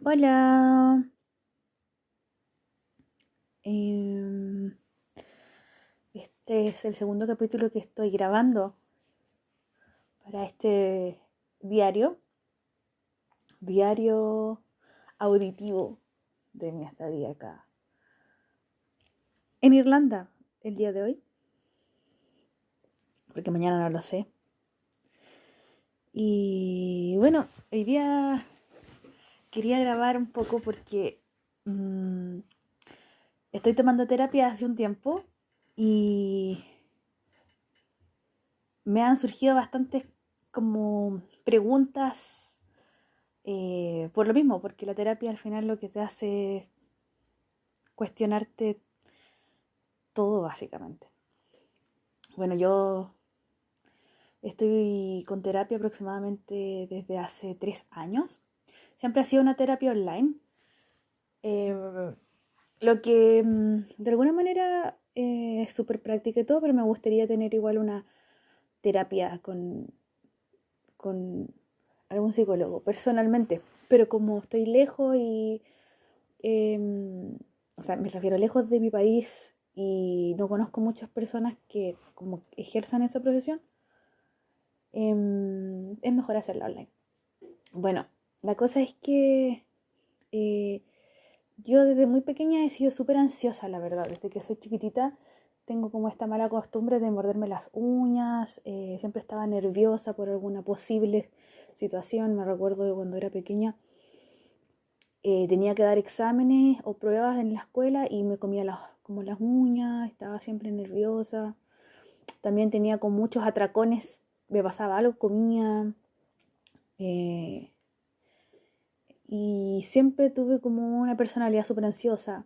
Hola. Em, Este es el segundo capítulo que estoy grabando para este diario, diario auditivo de mi estadía acá en Irlanda el día de hoy, porque mañana no lo sé. Y bueno, hoy día quería grabar un poco porque mm, estoy tomando terapia hace un tiempo y me han surgido bastantes como preguntas por lo mismo, porque la terapia al final lo que te hace es cuestionarte todo básicamente. Bueno, yo estoy con terapia aproximadamente desde hace 3 años. Siempre ha sido una terapia online. Eh, lo que de alguna manera es súper práctica y todo, pero me gustaría tener igual una terapia con algún psicólogo personalmente. Pero como estoy lejos y o sea, me refiero lejos de mi país y no conozco muchas personas que como ejerzan esa profesión, es mejor hacerla online. Bueno, la cosa es que eh, yo desde muy pequeña he sido súper ansiosa, la verdad. Desde que soy chiquitita tengo como esta mala costumbre de morderme las uñas. Siempre estaba nerviosa por alguna posible situación. Me recuerdo de cuando era pequeña tenía que dar exámenes o pruebas en la escuela y me comía como las uñas, estaba siempre nerviosa. También tenía con muchos atracones, me pasaba algo, comía. eh, y siempre tuve como una personalidad súper ansiosa.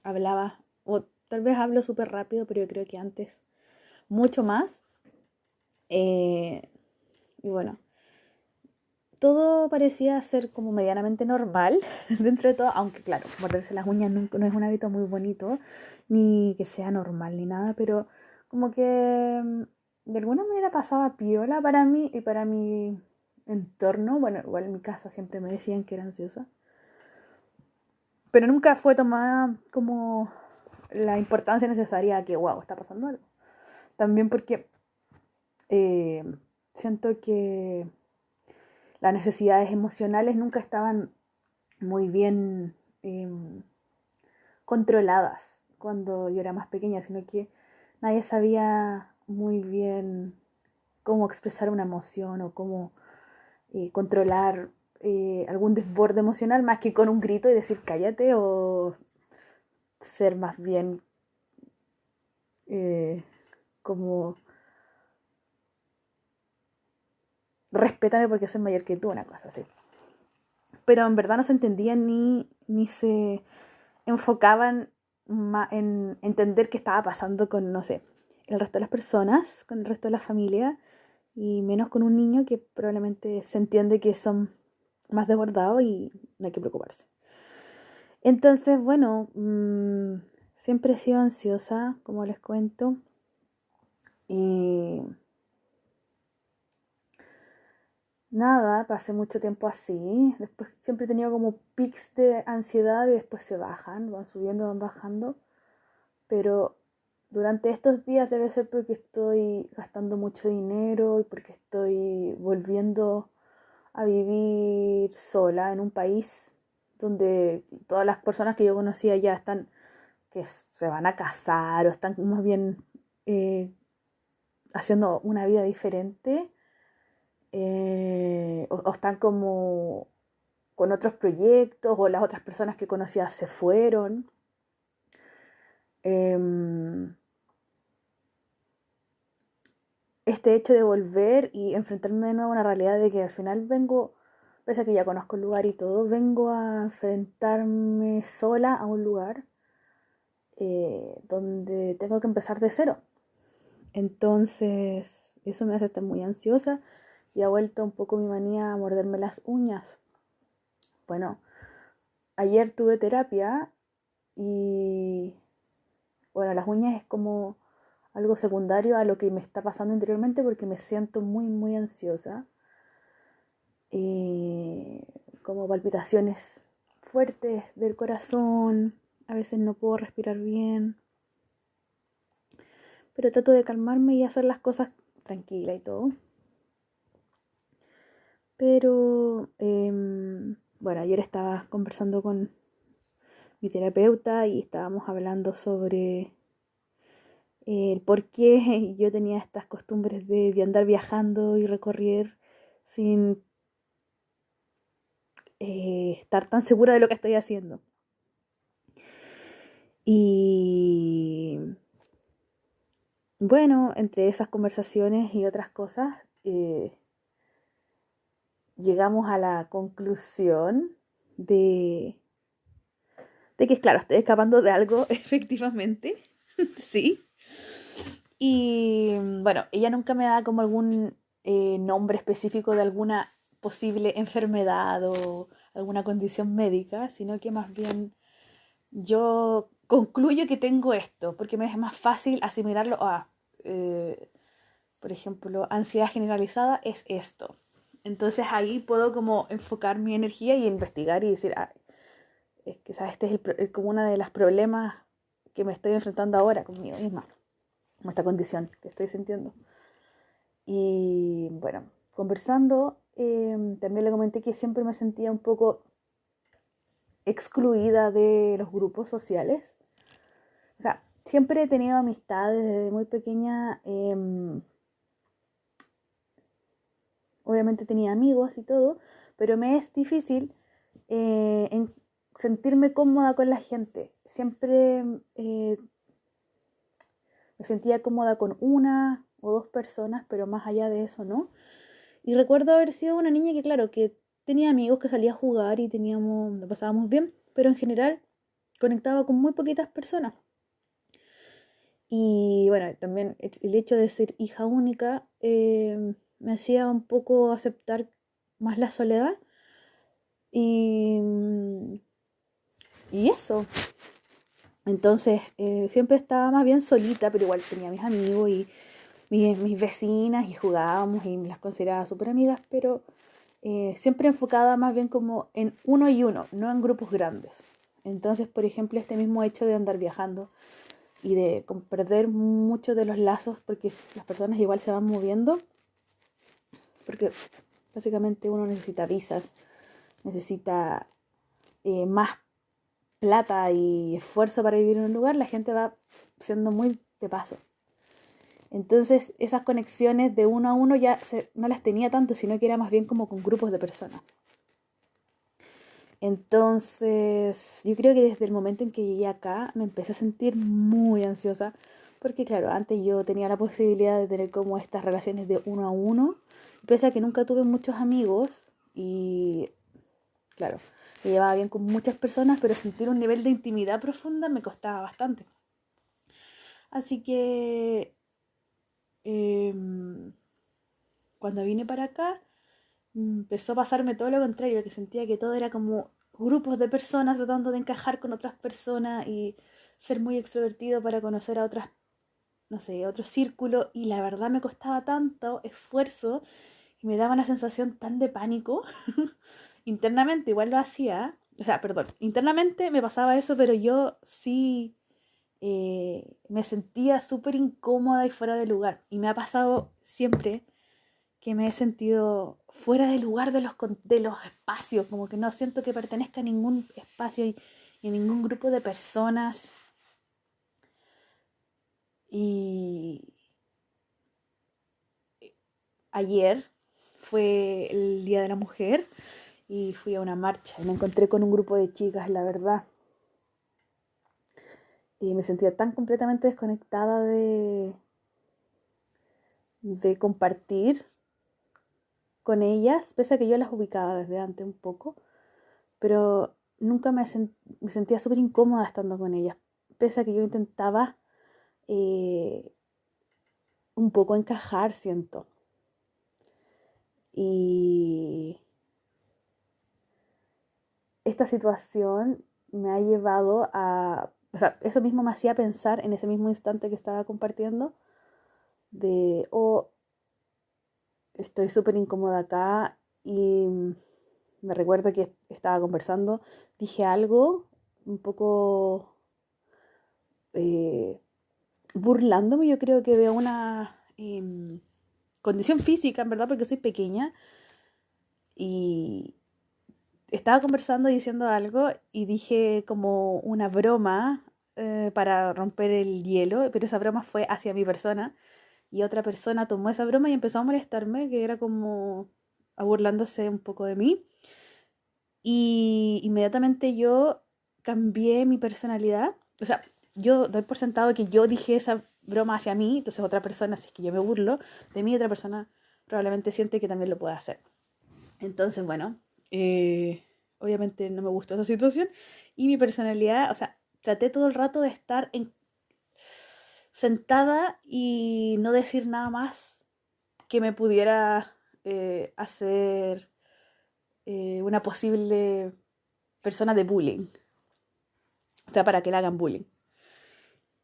Hablaba, o tal vez hablo súper rápido, pero yo creo que antes mucho más. Eh, y bueno, todo parecía ser como medianamente normal dentro de todo, aunque claro, morderse las uñas no es un hábito muy bonito, ni que sea normal ni nada, pero como que de alguna manera pasaba piola para mí y para mi entorno. Bueno, igual en mi casa siempre me decían que era ansiosa, pero nunca fue tomada como la importancia necesaria que, wow, está pasando algo. También porque eh, siento que las necesidades emocionales nunca estaban muy bien eh, controladas cuando yo era más pequeña, sino que nadie sabía muy bien cómo expresar una emoción o cómo controlar algún desborde emocional más que con un grito y decir cállate o ser más bien eh, como respétame porque soy mayor que tú, una cosa así. Pero en verdad no se entendían ni se enfocaban en entender qué estaba pasando con, no sé, el resto de las personas, con el resto de la familia, y menos con un niño que probablemente se entiende que son más desbordados y no hay que preocuparse. Entonces, bueno, siempre he sido ansiosa, como les cuento, y nada, pasé mucho tiempo así. Después siempre he tenido como pics de ansiedad y después se bajan, van subiendo, van bajando. Pero durante estos días debe ser porque estoy gastando mucho dinero y porque estoy volviendo a vivir sola en un país donde todas las personas que yo conocía ya están, que se van a casar o están más bien haciendo una vida diferente, o están como con otros proyectos o las otras personas que conocía se fueron. Eh, este hecho de volver y enfrentarme de nuevo a una realidad de que al final vengo, pese a que ya conozco el lugar y todo, vengo a enfrentarme sola a un lugar donde tengo que empezar de cero. Entonces, eso me hace estar muy ansiosa y ha vuelto un poco mi manía a morderme las uñas. Bueno, ayer tuve terapia y bueno, las uñas es como algo secundario a lo que me está pasando interiormente porque me siento muy ansiosa. Como palpitaciones fuertes del corazón, a veces no puedo respirar bien, pero trato de calmarme y hacer las cosas tranquila y todo. Pero, bueno, ayer estaba conversando con mi terapeuta y estábamos hablando sobre el por qué yo tenía estas costumbres de andar viajando y recorrer sin estar tan segura de lo que estoy haciendo. Y bueno, entre esas conversaciones y otras cosas, llegamos a la conclusión de, de que, claro, estoy escapando de algo, efectivamente, sí. Y bueno, ella nunca me da como algún nombre específico de alguna posible enfermedad o alguna condición médica, sino que más bien yo concluyo que tengo esto, porque me es más fácil asimilarlo a, por ejemplo, ansiedad generalizada es esto. Entonces ahí puedo como enfocar mi energía y investigar y decir, ah, es que ¿sabes? Este es como uno de los problemas que me estoy enfrentando ahora conmigo misma, con esta condición que estoy sintiendo. Y bueno, conversando, también le comenté que siempre me sentía un poco excluida de los grupos sociales. O sea, siempre he tenido amistades desde muy pequeña. Obviamente tenía amigos y todo, pero me es difícil en sentirme cómoda con la gente. Siempre me sentía cómoda con una o dos personas, pero más allá de eso no. Y recuerdo haber sido una niña que, claro, que tenía amigos, que salía a jugar y lo pasábamos bien, pero en general conectaba con muy poquitas personas. Y bueno, también el hecho de ser hija única me hacía un poco aceptar más la soledad. Y, y eso. Entonces, siempre estaba más bien solita, pero igual tenía mis amigos y mis vecinas y jugábamos y las consideraba súper amigas, pero siempre enfocada más bien como en uno y uno, no en grupos grandes. Entonces, por ejemplo, este mismo hecho de andar viajando y de perder muchos de los lazos porque las personas igual se van moviendo, porque básicamente uno necesita visas, necesita más plata y esfuerzo para vivir en un lugar, la gente va siendo muy de paso. Entonces esas conexiones de uno a uno no las tenía tanto, sino que era más bien como con grupos de personas. Entonces yo creo que desde el momento en que llegué acá me empecé a sentir muy ansiosa, porque claro, antes yo tenía la posibilidad de tener como estas relaciones de uno a uno, pese a que nunca tuve muchos amigos y claro, me llevaba bien con muchas personas, pero sentir un nivel de intimidad profunda me costaba bastante. Así que cuando vine para acá, empezó a pasarme todo lo contrario, que sentía que todo era como grupos de personas tratando de encajar con otras personas y ser muy extrovertido para conocer a otras, no sé, otro círculo. Y la verdad me costaba tanto esfuerzo y me daba una sensación tan de pánico. Internamente igual lo hacía, o sea, perdón, internamente me pasaba eso, pero yo sí me sentía súper incómoda y fuera de lugar. Y me ha pasado siempre que me he sentido fuera de lugar de los espacios, como que no siento que pertenezca a ningún espacio y a ningún grupo de personas. Y ayer fue el Día de la Mujer y fui a una marcha y me encontré con un grupo de chicas, la verdad. Y me sentía tan completamente desconectada de compartir con ellas, pese a que yo las ubicaba desde antes un poco, pero nunca me sentía súper incómoda estando con ellas, pese a que yo intentaba eh, un poco encajar, siento. Y esta situación me ha llevado a, o sea, eso mismo me hacía pensar en ese mismo instante que estaba compartiendo, estoy súper incómoda acá y me recuerdo que estaba conversando, dije algo un poco eh, burlándome, yo creo que de una condición física, en verdad, porque soy pequeña. Y estaba conversando diciendo algo y dije como una broma para romper el hielo, pero esa broma fue hacia mi persona y otra persona tomó esa broma y empezó a molestarme, que era como burlándose un poco de mí. Y inmediatamente yo cambié mi personalidad. O sea, yo doy por sentado que yo dije esa broma hacia mí, entonces otra persona, si es que yo me burlo de mí, otra persona probablemente siente que también lo puede hacer. Entonces, bueno, eh, obviamente no me gustó esa situación y mi personalidad, o sea, traté todo el rato de estar sentada y no decir nada más que me pudiera hacer una posible persona de bullying, o sea, para que le hagan bullying.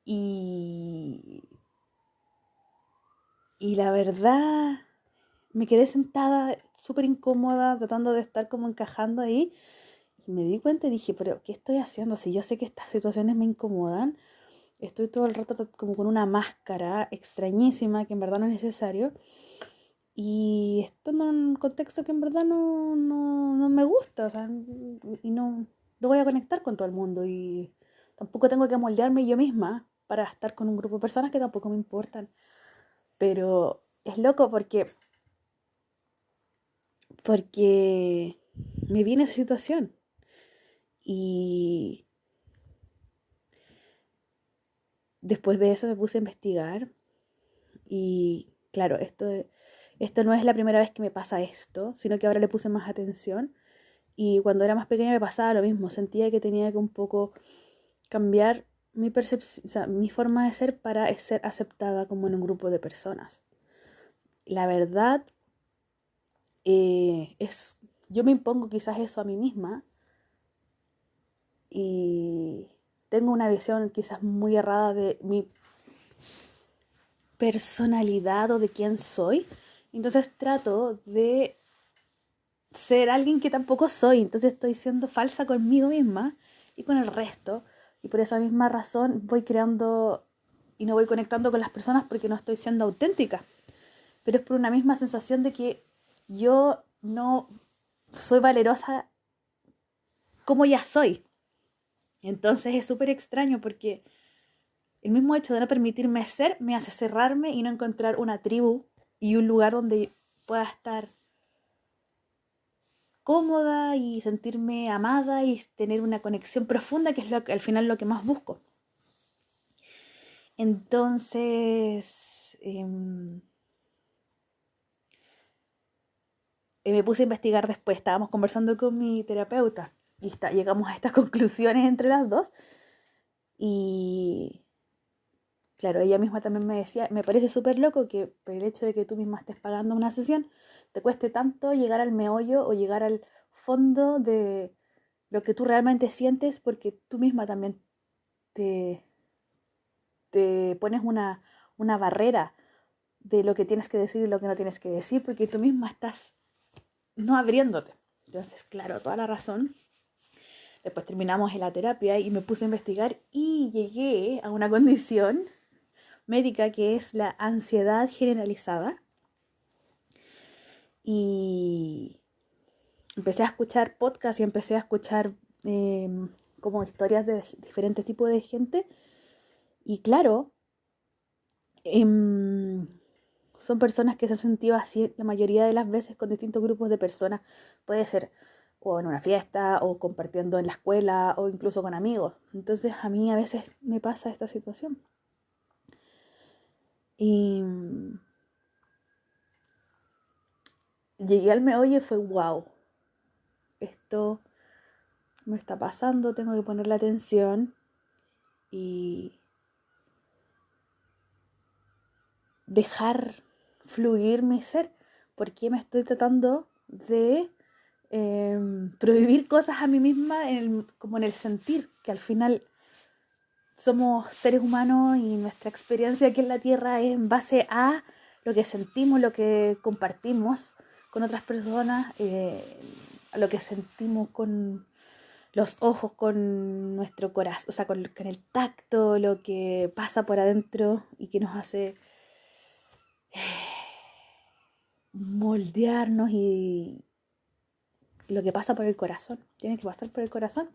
Y, y la verdad, me quedé sentada súper incómoda, tratando de estar como encajando ahí. Y me di cuenta y dije, pero ¿qué estoy haciendo? Si yo sé que estas situaciones me incomodan, estoy todo el rato como con una máscara extrañísima que en verdad no es necesario. Y esto en un contexto que en verdad no me gusta, o sea, y no voy a conectar con todo el mundo. Y tampoco tengo que moldearme yo misma para estar con un grupo de personas que tampoco me importan. Pero es loco porque me viene esa situación. Y después de eso me puse a investigar y claro, esto no es la primera vez que me pasa esto, sino que ahora le puse más atención y cuando era más pequeña me pasaba lo mismo, sentía que tenía que un poco cambiar mi percepción, o sea, mi forma de ser para ser aceptada como en un grupo de personas. La verdad es, yo me impongo quizás eso a mí misma y tengo una visión quizás muy errada de mi personalidad o de quién soy. Entonces trato de ser alguien que tampoco soy. Entonces estoy siendo falsa conmigo misma y con el resto. Y por esa misma razón voy creando y no voy conectando con las personas porque no estoy siendo auténtica. Pero es por una misma sensación de que yo no soy valerosa como ya soy. Entonces es súper extraño porque el mismo hecho de no permitirme ser me hace cerrarme y no encontrar una tribu y un lugar donde pueda estar cómoda y sentirme amada y tener una conexión profunda, que es al final lo que más busco. Entonces, me puse a investigar después, estábamos conversando con mi terapeuta y llegamos a estas conclusiones entre las dos y claro, ella misma también me decía, me parece súper loco que por el hecho de que tú misma estés pagando una sesión, te cueste tanto llegar al meollo o llegar al fondo de lo que tú realmente sientes porque tú misma también te, te pones una barrera de lo que tienes que decir y lo que no tienes que decir porque tú misma estás no abriéndote. Entonces, claro, toda la razón. Después terminamos en la terapia y me puse a investigar y llegué a una condición médica que es la ansiedad generalizada. Y empecé a escuchar podcasts y empecé a escuchar como historias de diferentes tipos de gente. Y claro, son personas que se han sentido así la mayoría de las veces con distintos grupos de personas. Puede ser o en una fiesta, o compartiendo en la escuela, o incluso con amigos. Entonces a mí a veces me pasa esta situación. Y llegué al meollo y fue wow, esto me está pasando, tengo que ponerle atención y dejar fluir mi ser, porque me estoy tratando de prohibir cosas a mí misma como en el sentir, que al final somos seres humanos y nuestra experiencia aquí en la Tierra es en base a lo que sentimos, lo que compartimos con otras personas. lo que sentimos con los ojos, con nuestro corazón, o sea, con el tacto, lo que pasa por adentro y que nos hace moldearnos y lo que pasa por el corazón. Tiene que pasar por el corazón.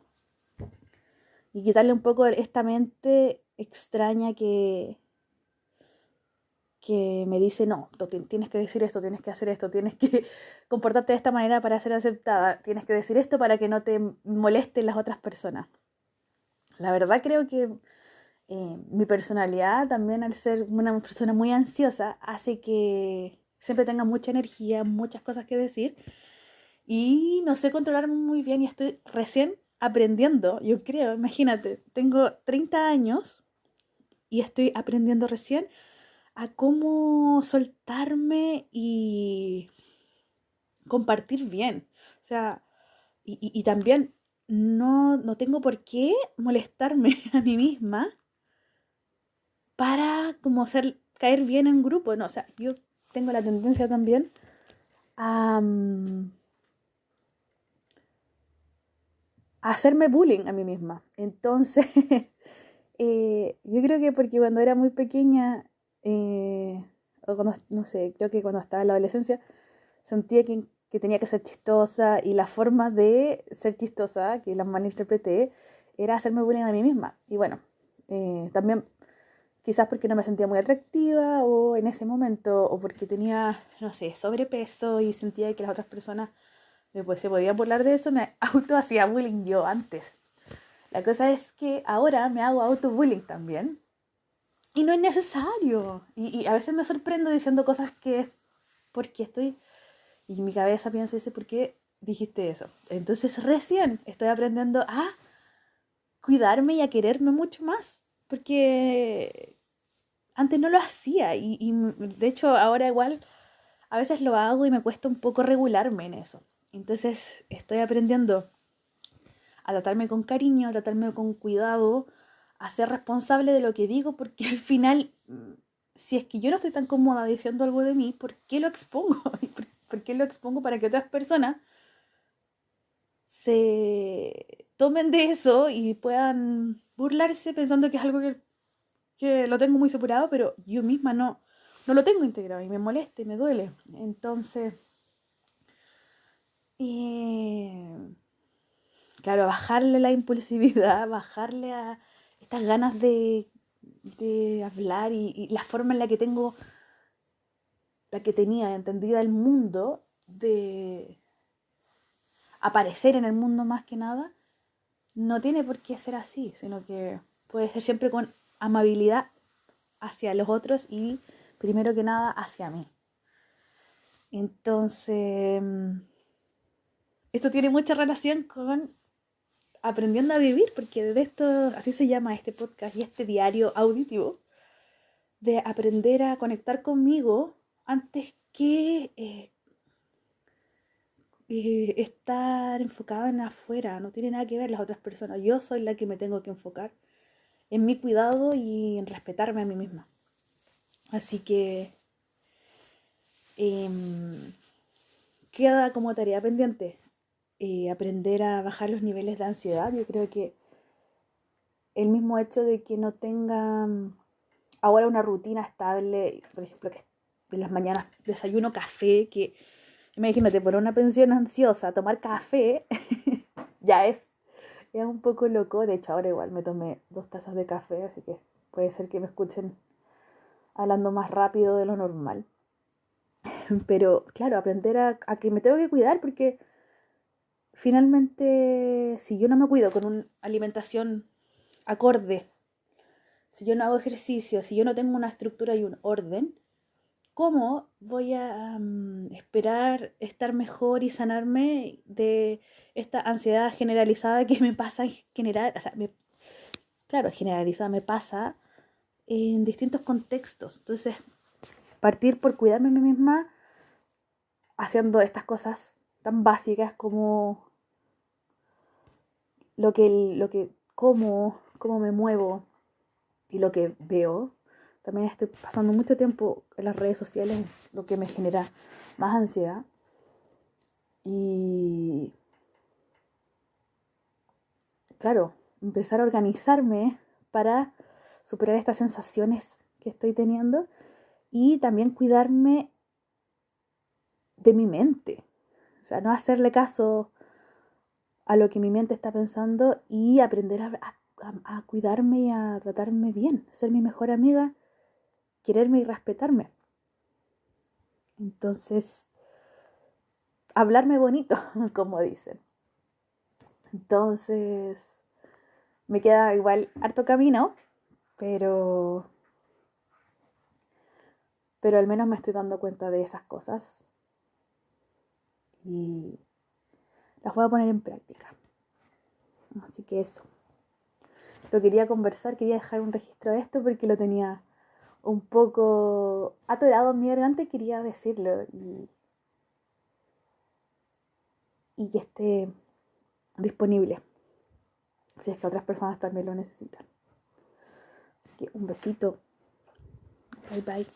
Y quitarle un poco esta mente extraña que me dice, no, tienes que decir esto, tienes que hacer esto, tienes que comportarte de esta manera para ser aceptada, tienes que decir esto para que no te molesten las otras personas. La verdad creo que mi personalidad también, al ser una persona muy ansiosa, hace que siempre tenga mucha energía, muchas cosas que decir y no sé controlarme muy bien y estoy recién aprendiendo, yo creo, imagínate, tengo 30 años y estoy aprendiendo recién a cómo soltarme y compartir bien. O sea, y también no tengo por qué molestarme a mí misma para como caer bien en grupo. No, o sea, yo tengo la tendencia también a, a hacerme bullying a mí misma. Entonces, yo creo que porque cuando era muy pequeña, o cuando, no sé, creo que cuando estaba en la adolescencia, sentía que tenía que ser chistosa y la forma de ser chistosa, que la malinterpreté, era hacerme bullying a mí misma. Y bueno, también quizás porque no me sentía muy atractiva o en ese momento, o porque tenía, no sé, sobrepeso y sentía que las otras personas pues, se podían burlar de eso, me auto hacía bullying yo antes. La cosa es que ahora me hago auto-bullying también. Y no es necesario. Y a veces me sorprendo diciendo cosas que es porque estoy... Y mi cabeza piensa y dice, ¿por qué dijiste eso? Entonces recién estoy aprendiendo a cuidarme y a quererme mucho más. Porque antes no lo hacía. Y de hecho ahora igual a veces lo hago y me cuesta un poco regularme en eso. Entonces estoy aprendiendo a tratarme con cariño, a tratarme con cuidado, a ser responsable de lo que digo, porque al final, si es que yo no estoy tan cómoda diciendo algo de mí, ¿por qué lo expongo? ¿Por qué lo expongo para que otras personas se tomen de eso y puedan burlarse pensando que es algo que lo tengo muy superado, pero yo misma no lo tengo integrado y me molesta y me duele. Entonces, eh, claro, bajarle la impulsividad, bajarle a estas ganas de hablar y la forma en la que tengo, la que tenía entendida el mundo, de aparecer en el mundo más que nada, no tiene por qué ser así, sino que puede ser siempre con amabilidad hacia los otros y primero que nada hacia mí. Entonces, esto tiene mucha relación con aprendiendo a vivir, porque de esto, así se llama este podcast y este diario auditivo, de aprender a conectar conmigo antes que estar enfocada en afuera. No tiene nada que ver las otras personas. Yo soy la que me tengo que enfocar en mi cuidado y en respetarme a mí misma. Así que eh, queda como tarea pendiente aprender a bajar los niveles de ansiedad. Yo creo que el mismo hecho de que no tenga ahora una rutina estable, por ejemplo, que en las mañanas desayuno café, que imagínate, por una pensión ansiosa, tomar café ya es un poco loco. De hecho, ahora igual me tomé 2 tazas de café, así que puede ser que me escuchen hablando más rápido de lo normal. Pero claro, aprender a que me tengo que cuidar porque finalmente si yo no me cuido con una alimentación acorde, si yo no hago ejercicio, si yo no tengo una estructura y un orden, ¿cómo voy a esperar estar mejor y sanarme de esta ansiedad generalizada que me pasa en general? O sea, claro, generalizada me pasa en distintos contextos. Entonces, partir por cuidarme a mí misma haciendo estas cosas tan básicas como lo que como, cómo me muevo y lo que veo. También estoy pasando mucho tiempo en las redes sociales, lo que me genera más ansiedad. Y claro, empezar a organizarme para superar estas sensaciones que estoy teniendo y también cuidarme de mi mente. O sea, no hacerle caso a lo que mi mente está pensando y aprender a cuidarme y a tratarme bien, ser mi mejor amiga, quererme y respetarme. Entonces, hablarme bonito, como dicen. Entonces, me queda igual harto camino, pero, pero al menos me estoy dando cuenta de esas cosas y las voy a poner en práctica. Así que eso. Lo quería conversar, quería dejar un registro de esto porque lo tenía un poco atorado en mi garganta y quería decirlo y que esté disponible si es que otras personas también lo necesitan. Así que un besito. Bye bye.